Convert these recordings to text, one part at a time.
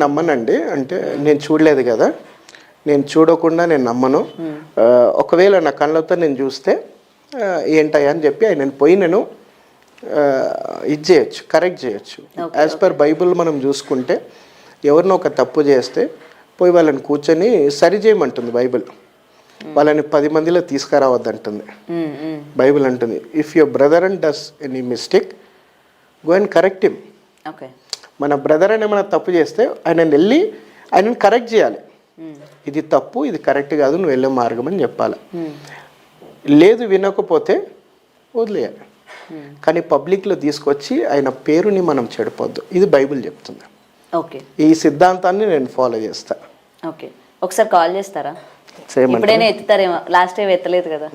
నమ్మనండి. అంటే నేను చూడలేదు కదా, నేను చూడకుండా నేను నమ్మను. ఒకవేళ నా కళ్ళతో నేను చూస్తే ఏంటయ్యా అని చెప్పి నేను పోయి నేను ఇది చేయొచ్చు, కరెక్ట్ చేయొచ్చు. యాజ్ పర్ బైబుల్ మనం చూసుకుంటే ఎవరినో ఒక తప్పు చేస్తే పోయి వాళ్ళని కూర్చొని సరి చేయమంటుంది బైబిల్. వాళ్ళని 10 మందిలో తీసుకురావద్దంటుంది బైబిల్. అంటుంది if your brother and does any mistake go and correct him. మన బ్రదర్ అని ఏమైనా తప్పు చేస్తే ఆయనని కరెక్ట్ చేయాలి. ఇది తప్పు, ఇది కరెక్ట్ కాదు, నువ్వు వెళ్ళే మార్గం అని చెప్పాలి. లేదు వినకపోతే వదిలేయాలి. కానీ పబ్లిక్లో తీసుకొచ్చి ఆయన పేరుని మనం చెడిపోద్దు. ఇది బైబిల్ చెప్తుంది. ఓకే, ఈ సిద్ధాంతాన్ని నేను ఫాలో చేస్తా. ఓకే, ఒకసారి కాల్ చేస్తారా? ఇప్పుడైనా ఎత్తుతారేమో, లాస్ట్ టైం ఎత్తలేదు కదా.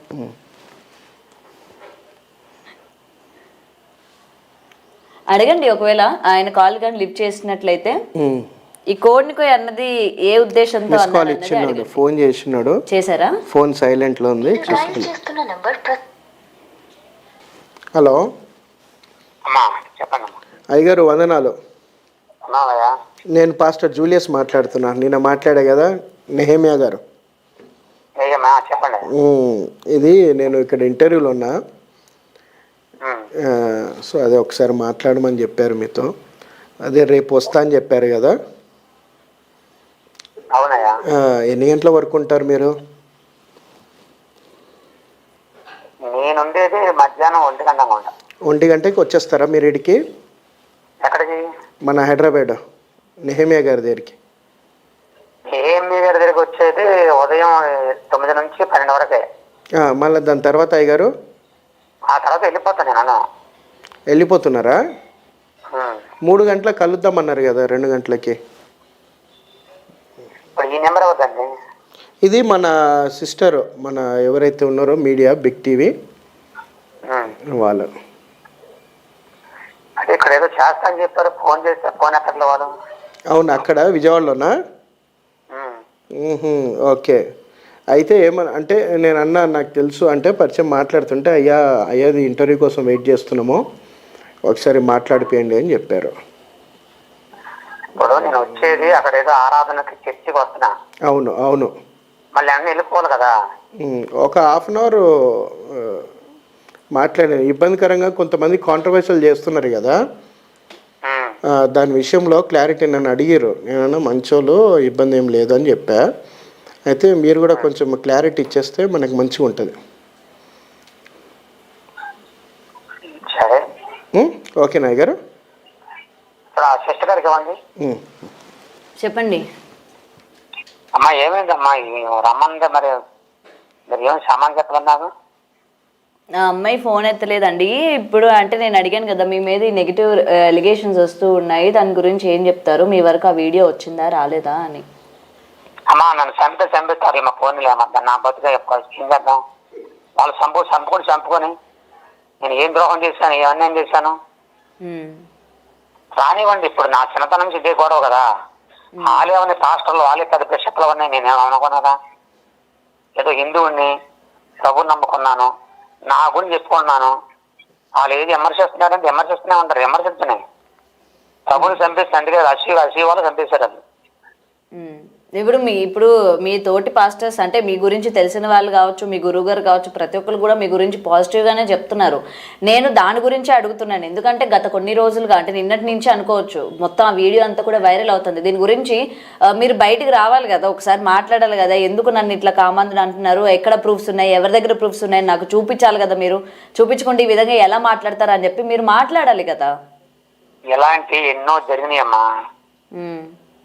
అడగండి, ఒకవేళ ఆయన కాల్ కానీ లిఫ్ట్ చేసినట్లయితే. ఈ కోడ్నికో అన్నది ఏ ఉద్దేశంతో ఫోన్ చేసినాడు, చేశారా? ఫోన్ సైలెంట్ లో ఉంది. హలో చెప్పండి అయ్యగారు, వందనాలు. నేను పాస్టర్ జూలియస్ మాట్లాడుతున్నా. నిన్న మాట్లాడా కదా, నెహేమియా గారు. చెప్పండి. ఇది నేను ఇక్కడ ఇంటర్వ్యూలో ఉన్నా. సో అదే ఒకసారి మాట్లాడమని చెప్పారు మీతో. అదే రేపు వస్తా అని చెప్పారు కదా. ఎన్ని గంటల వరకు ఉంటారు మీరు? నేనుండేది మధ్యాహ్నం 1 గంట. 1 గంటకి వచ్చేస్తారా మీరు ఇడికి? ఎక్కడికి? మన హైదరాబాద్ నెహేమియా గారి దగ్గరికి. నెహేమియా గారి దగ్గరికి వచ్చేది ఉదయం 9 నుంచి 12 వరకే. మళ్ళీ దాని తర్వాత అయ్యగారు ఆ తర్వాత వెళ్ళిపోతాను నేను. వెళ్ళిపోతున్నారా? 3 గంటలకు కలుద్దామన్నారు కదా, 2 గంటలకి. ఈ నెంబర్ అవుతుంది. ఇది మన సిస్టర్, మన ఎవరైతే ఉన్నారో మీడియా బిగ్ టీవీ వాళ్ళు. అంటే ఇక్కడ ఏదో చేస్తా అని చెప్పారు, ఫోన్ చేస్తే ఫోన్ ఎక్కడ వాళ్ళు. అవును, అక్కడ విజయవాడలోనా? ఓకే. అయితే ఏమన్నా అంటే నేను అన్నా, నాకు తెలుసు అంటే పరిచయం మాట్లాడుతుంటే అయ్యాది ఇంటర్వ్యూ కోసం వెయిట్ చేస్తున్నాము, ఒకసారి మాట్లాడిపోయండి అని చెప్పారు. ఇప్పుడు నేను వచ్చేది అక్కడ ఏదో ఆరాధనకి చర్చికి వస్తున్నా. అవును అవును, మళ్ళీ అన్నీ వెళ్ళిపోవాలి కదా. ఒక హాఫ్ అన్ అవర్ మాట్లాడాను. ఇబ్బందికరంగా కొంతమంది కాంట్రవర్షియల్ చేస్తున్నారు కదా, దాని విషయంలో క్లారిటీ నన్ను అడిగారు. నేనన్నా మంచోళ్ళు, ఇబ్బంది ఏం లేదు అని చెప్పా. అయితే మీరు కూడా కొంచెం క్లారిటీ ఇచ్చేస్తే మనకు మంచిగా ఉంటుంది. ఓకేనా అయ్యగారు? చెప్పండి. అమ్మా ఏమైందమ్మా రమ్మంటే మరి మీరు ఏమి సామాన్ చెప్పలేదు. ఆ అమ్మాయి ఫోన్ ఎత్తలేదండి. ఇప్పుడు అంటే నేను అడిగాను కదా, మీ మీద ఈ నెగిటివ్ ఎలిగేషన్స్ వస్తూ ఉన్నాయి, దాని గురించి ఏం చెప్తారు, మీ వరకు ఆ వీడియో వచ్చిందా రాలేదా అని. అమ్మా నన్ను చంపిస్తారు మా ఫోన్ లేమద్దా, నా బతుగా చెప్పుకోవాలి. ఏం చేద్దాం? వాళ్ళు చంపుకొని నేను ఏం ద్రోహం చేశాను, ఏ అన్యాయం చేశాను? రానివ్వండి. ఇప్పుడు నా చిన్నతనం నుంచి ఇదే గొడవ కదా. వాళ్ళే ఉన్నాయి పాస్టర్లు, వాళ్ళే పెద్ద బిషప్లు ఉన్నాయి. నేనేమో అనుకున్నారా? ఏదో హిందువుని ప్రభుని నమ్ముకున్నాను, నా గురించి చెప్పుకున్నాను. వాళ్ళు ఏది విమర్శిస్తున్నారంటే విమర్శిస్తూనే ఉంటారు, విమర్శిస్తున్నాయి. ప్రభుని చంపేసి అందుకే అసీ వాళ్ళు చంపేశారు. అది ఇప్పుడు మీ తోటి పాస్టర్స్ అంటే మీ గురించి తెలిసిన వాళ్ళు కావచ్చు, మీ గురువు గారు కావచ్చు, ప్రతి ఒక్కరు కూడా మీ గురించి పాజిటివ్గానే చెప్తున్నారు. నేను దాని గురించే అడుగుతున్నాను. ఎందుకంటే గత కొన్ని రోజులుగా, అంటే నిన్నటి నుంచి అనుకోవచ్చు, మొత్తం ఆ వీడియో అంతా కూడా వైరల్ అవుతుంది. దీని గురించి మీరు బయటికి రావాలి కదా, ఒకసారి మాట్లాడాలి కదా. ఎందుకు నన్ను ఇట్లా కామందుని అంటున్నారు, ఎక్కడ ప్రూఫ్స్ ఉన్నాయి, ఎవరి దగ్గర ప్రూఫ్స్ ఉన్నాయి, నాకు చూపించాలి కదా. మీరు చూపించుకుంటే ఈ విధంగా ఎలా మాట్లాడతారా అని చెప్పి మీరు మాట్లాడాలి కదా. ఎలాంటి ఎన్నో జరిగినాయమ్మా,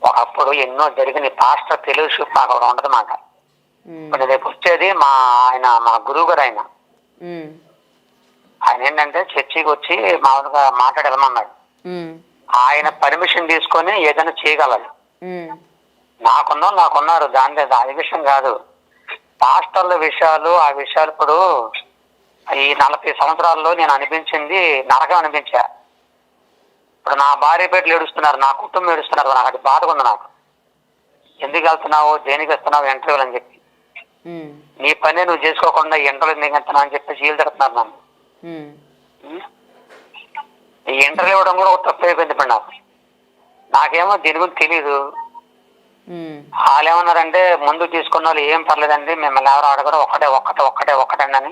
ఒకప్పుడు ఎన్నో జరిగిన పాస్టర్ తెలుసు మాకు ఒకటి ఉండదు మాట. ఇప్పుడు రేపు వచ్చేది మా గురువు గారు. ఆయన ఏంటంటే చర్చికి వచ్చి మామూలుగా మాట్లాడమన్నాడు. ఆయన పర్మిషన్ తీసుకొని ఏదైనా చేయగలరు. నాకున్నారు దాని అది విషయం కాదు. పాస్టర్ల విషయాలు, ఆ విషయాలు ఇప్పుడు ఈ 40 సంవత్సరాల్లో నేను అనిపించింది నరకం అనిపించా. ఇప్పుడు నా భార్య పేర్లు ఏడుస్తున్నారు, నా కుటుంబం ఏడుస్తున్నారు. నాకు అది బాధగా ఉంది. నాకు ఎందుకు వెళ్తున్నావు, దేనికి వస్తున్నావు ఇంటర్వ్యూలు అని చెప్పి, నీ పని నువ్వు చేసుకోకుండా ఇంటర్వ్యూ ఎందుకు వెళ్తున్నావు అని చెప్పి సీలు తిడుతున్నారు నన్ను. ఈ ఇంటర్వ్యూ ఇవ్వడం కూడా ఒక తప్పు అయిపోయింది ఇప్పుడు నాకు. నాకేమో దీని గురించి తెలీదు. ఉమ్, వాళ్ళు ఏమన్నారంటే ముందు తీసుకున్న వాళ్ళు ఏం పర్లేదండి, మిమ్మల్ని ఎవరు అడగరు, ఒక్కటండి అని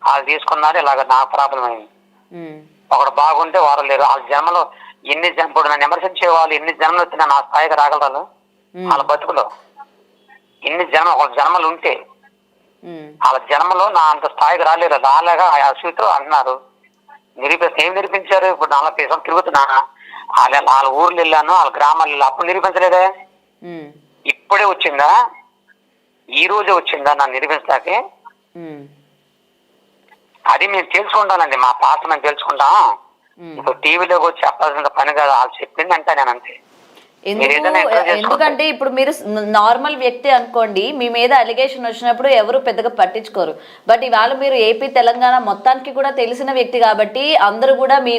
వాళ్ళు తీసుకున్నారు. ఇలాగ నాకు ప్రాబ్లం అయింది. ఉమ్, ఒకడు బాగుంటే వారు లేరు. వాళ్ళ జన్మలో ఇప్పుడు నన్ను విమర్శించే వాళ్ళు ఎన్ని జన్మలు వచ్చినా నా స్థాయికి రాగలరు. వాళ్ళ బతుకులో ఒక జన్మలు ఉంటే ఉమ్, వాళ్ళ జన్మలో నా అంత స్థాయికి రాలేరు. రాలేగా అసూతో అంటున్నారు. ఏం నిరూపించారు? ఇప్పుడు 40 సంవత్సరాలు తిరుగుతున్నా, వాళ్ళ ఊర్లు వెళ్ళాను, వాళ్ళ గ్రామాలు వెళ్ళాను, అప్పుడు నిరూపించలేదే. ఉమ్, ఇప్పుడే వచ్చిందా? ఈ రోజే వచ్చిందా నన్ను నిరూపించడానికి? ఉమ్, అది మేము తెలుసుకుంటానండి, మా పాత్ర మేము తెలుసుకుంటాం. ఇప్పుడు టీవీలోకి వచ్చి చెప్పాల్సిన పని కాదు, వాళ్ళు చెప్పింది అంటే నేను అంతే. ఎందుకంటే ఇప్పుడు మీరు నార్మల్ వ్యక్తి అనుకోండి, మీ మీద అలిగేషన్ వచ్చినప్పుడు ఎవరు పెద్దగా పట్టించుకోరు. బట్ ఇవాళ మీరు ఏపీ తెలంగాణ మొత్తానికి కూడా తెలిసిన వ్యక్తి కాబట్టి అందరూ కూడా మీ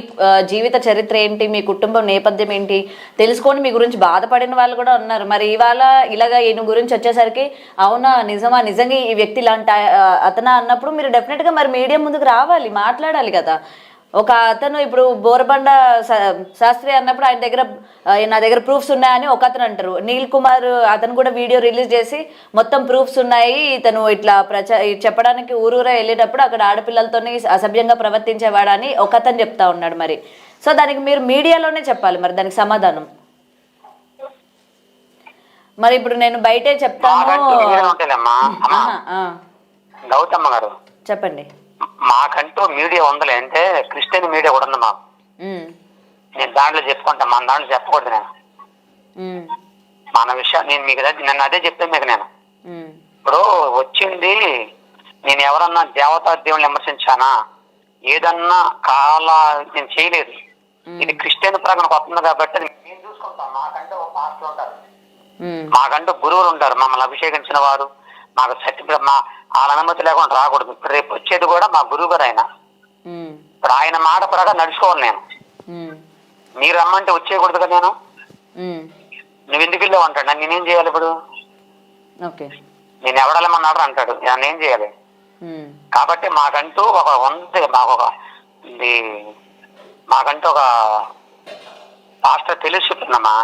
జీవిత చరిత్ర ఏంటి, మీ కుటుంబం నేపథ్యం ఏంటి తెలుసుకొని మీ గురించి బాధపడిన వాళ్ళు కూడా ఉన్నారు. మరి ఇవాళ ఇలాగ ఈయన గురించి వచ్చేసరికి అవునా నిజంగా ఈ వ్యక్తి ఇలాంటి అతనా అన్నప్పుడు మీరు డెఫినెట్గా మరి మీడియా ముందుకు రావాలి, మాట్లాడాలి కదా. ఒక అతను ఇప్పుడు బోరబండ శాస్త్రి అన్నప్పుడు నా దగ్గర ప్రూఫ్స్ ఉన్నాయని ఒక అతను అంటారు. నీల్ కుమార్ అతను కూడా వీడియో రిలీజ్ చేసి మొత్తం ప్రూఫ్స్ ఉన్నాయి, ఇతను ఇట్లా చెప్పడానికి ఊరూరా వెళ్ళేటప్పుడు అక్కడ ఆడపిల్లలతోనే అసభ్యంగా ప్రవర్తించేవాడని ఒక అతను చెప్తా ఉన్నాడు. మరి సో దానికి మీరు మీడియాలోనే చెప్పాలి మరి దానికి సమాధానం. మరి ఇప్పుడు నేను బయటే చెప్తాను. గౌతమ్మ గారు చెప్పండి. మాకంటూ మీడియా ఉందలే, అంటే క్రిస్టియన్ మీడియా కూడా ఉంది మాకు. నేను దాంట్లో చెప్పుకుంటా, మన దాంట్లో చెప్పకూడదు. నేను మన విషయం నేను మీకు నన్ను అదే చెప్తాను మీకు. నేను ఇప్పుడు వచ్చింది, నేను ఎవరన్నా దేవతా దేవుని విమర్శించానా, ఏదన్నా నేను చేయలేదు. ఇది క్రిస్టియన్ ప్రకారం వస్తుంది కాబట్టి నేను చూసుకుంటాం. మాకంటే ఒక పాస్టర్ ఉంటారు, మాకంటూ గురువులు ఉంటారు, మమ్మల్ని అభిషేకించిన వారు. మాకు వాళ్ళ అనుమతి లేకుండా రాకూడదు. ఇప్పుడు రేపు వచ్చేది కూడా మా గురువు గారు ఆయన. ఇప్పుడు ఆయన మాట ప్రకారం నడుచుకోవాలి. నేను మీరు రమ్మంటే వచ్చేయకూడదు కదా. నువ్వు ఎందుకు వెళ్ళావు అంటాడు, నన్ను నేనేం చేయాలి? ఇప్పుడు నేను ఎవడలేమన్నాడు అంటాడు, నేనేం చేయాలి? కాబట్టి మాకంటూ ఒక ఉంది, మాకంటూ ఒక పాస్టర్ తెలిసి చెప్తున్నామా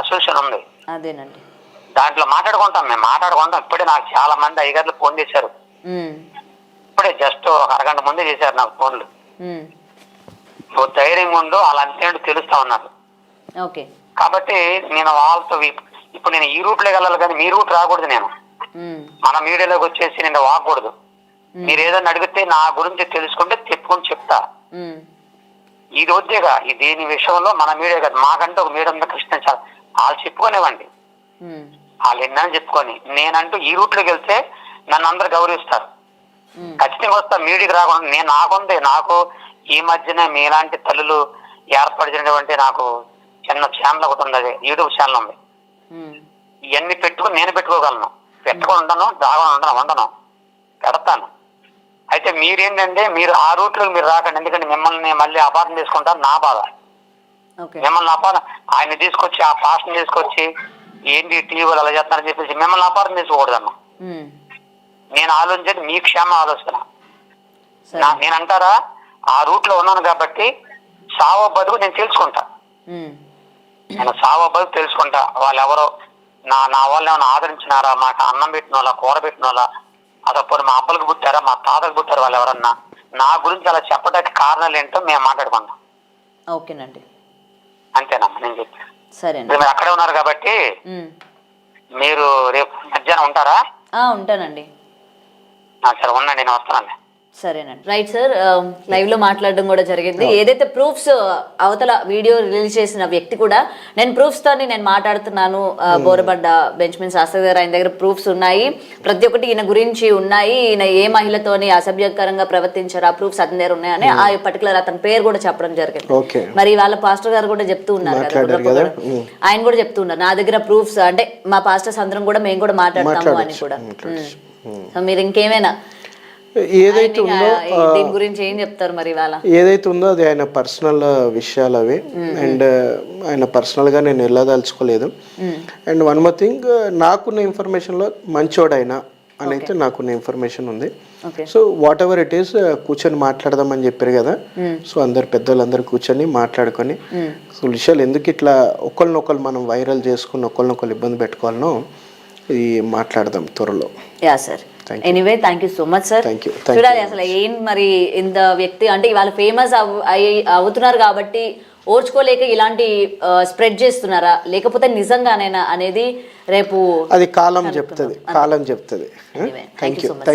అసోసియేషన్ ఉంది. అదేనండి, దాంట్లో మాట్లాడుకుంటాం. మేము మాట్లాడుకుంటాం. ఇప్పుడే నాకు చాలా మంది అయ్యగారులు ఫోన్ చేశారు. ఇప్పుడే జస్ట్ ఒక అరగంట ముందే చేశారు నాకు ఫోన్లు. నువ్వు ధైర్యంగా ఉండు, అలాంటి తెలుస్తా ఉన్నారు. కాబట్టి నేను వాళ్ళతో ఇప్పుడు నేను ఈ రూట్ లో వెళ్ళాలి కానీ మీ రూట్ రాకూడదు. నేను మన మీడియాలోకి వచ్చేసి నేను వాగకూడదు. మీరు ఏదైనా అడిగితే నా గురించి తెలుసుకుంటే చెప్పుకొని చెప్తా. ఈ రోజేగా దీని విషయంలో మన మీడియా కాదు, మాకంటే ఒక మీడియా ఉంది క్రిస్టియన్, చాలా వాళ్ళు చెప్పుకునేవ్వండి. వాళ్ళు ఎన్నని చెప్పుకొని నేనంటూ ఈ రూట్ లోకి వెళ్తే నన్ను అందరు గౌరవిస్తారు. ఖచ్చితంగా వస్తా. మీడియాకి రాకుండా నాకు ఈ మధ్యనే మీలాంటి తల్లులు ఏర్పడినటువంటి నాకు చిన్న ఛానల్ ఒకటి ఉంది, అది యూట్యూబ్ ఛానల్ ఉంది. ఇవన్నీ పెట్టుకుని నేను పెట్టుకోగలను, పెట్టుకుని ఉండను, పెడతాను. అయితే మీరేంటంటే మీరు ఆ రూట్ లో మీరు రాకండి, ఎందుకంటే మిమ్మల్ని మళ్ళీ అపార్థం చేసుకుంటారు. నా బాధ మిమ్మల్ని ఆయన తీసుకొచ్చి ఆ పాస్టర్ని తీసుకొచ్చి ఏంటి టీవీలు అలా చేస్తారని చెప్పేసి మిమ్మల్ని అపార్థం చేసుకోకూడదన్న. నేను ఆలోచించేది మీ క్షేమ ఆలోచన. నేనంటారా ఆ రూట్ లో ఉన్నాను కాబట్టి సావో బతుకు నేను తెలుసుకుంటా. నేను సావో బతుకు తెలుసుకుంటా. వాళ్ళు ఎవరో నా వాళ్ళు ఏమైనా ఆదరించినారా, మాట అన్నం పెట్టిన వాళ్ళ, కూర పెట్టిన వాళ్ళ, అదప్పుడు మా అబ్బలకు పుట్టారా, మా తాతకు పుట్టారు, వాళ్ళు ఎవరన్నా నా గురించి అలా చెప్పడానికి కారణాలు ఏంటో మేము మాట్లాడుకుంటాం. ఓకేనండి, అంతేనమ్మా నేను చెప్పాను. సరే, మీరు అక్కడే ఉన్నారు కాబట్టి మీరు రేపు మధ్యాహ్నం ఉంటారా? ఉంటానండి. సరే ఉండండి, నేను వస్తానండి. సరేనండి, రైట్ సార్. లైవ్ లో మాట్లాడడం కూడా జరిగింది. ఏదైతే ప్రూఫ్స్ అవతల వీడియో రిలీజ్ చేసిన వ్యక్తి కూడా నేను ప్రూఫ్స్ తోని నేను మాట్లాడుతున్నాను, బోరబండ బెంచ్మిన్ శాస్త్రి గారు ఆయన దగ్గర ప్రూఫ్స్ ఉన్నాయి, ప్రతి ఒక్కటి ఈయన గురించి ఉన్నాయి, ఈయన ఏ మహిళతోని అసభ్యకరంగా ప్రవర్తించారు ఆ ప్రూఫ్స్ అతని దగ్గర ఉన్నాయని ఆ పర్టికులర్ అతని పేరు కూడా చెప్పడం జరిగింది. మరి వాళ్ళ పాస్టర్ గారు కూడా చెప్తూ ఉన్నారు కదా, ఆయన కూడా చెప్తూ ఉన్నారు నా దగ్గర ప్రూఫ్స్, అంటే మా పాస్టర్స్ అందరం కూడా మేము కూడా మాట్లాడతాము అని కూడా. సో మీరు ఇంకేమైనా ఏదైతే ఉందో దీని గురించి ఏం చెప్తారు మరి ఇవాళ? ఏదైతే ఉందో అది ఆయన పర్సనల్ విషయాలు అవి, అండ్ ఆయన పర్సనల్గా నేను వెళ్ళదలుచుకోలేదు. అండ్ వన్ మోర్ థింగ్, నాకున్న ఇన్ఫర్మేషన్లో మంచోడైనా అని అయితే నాకున్న ఇన్ఫర్మేషన్ ఉంది. Okay. So what ever it is కూర్చొని మాట్లాడదామని చెప్పారు కదా. సో అందరు పెద్దోళ్ళందరూ కూర్చొని మాట్లాడుకొని అసలు విషయాలు ఎందుకు ఇట్లా ఒకళ్ళనొకళ్ళు మనం వైరల్ చేసుకుని ఒకళ్ళనొకళ్ళు ఇబ్బంది పెట్టుకోవాలనో ఇది మాట్లాడదాం త్వరలో. Yeah sir, anyway thank you so much sir. Thank you. చూడాలి అసలు ఏం మరి ఇంత వ్యక్తి అంటే ఇవాళ ఫేమస్ అవుతున్నారు కాబట్టి ఓర్చుకోలేక ఇలాంటి స్ప్రెడ్ చేస్తున్నారా లేకపోతే నిజంగానేనా అనేది రేపు అది కాలం చెప్తుంది. Thank you so much.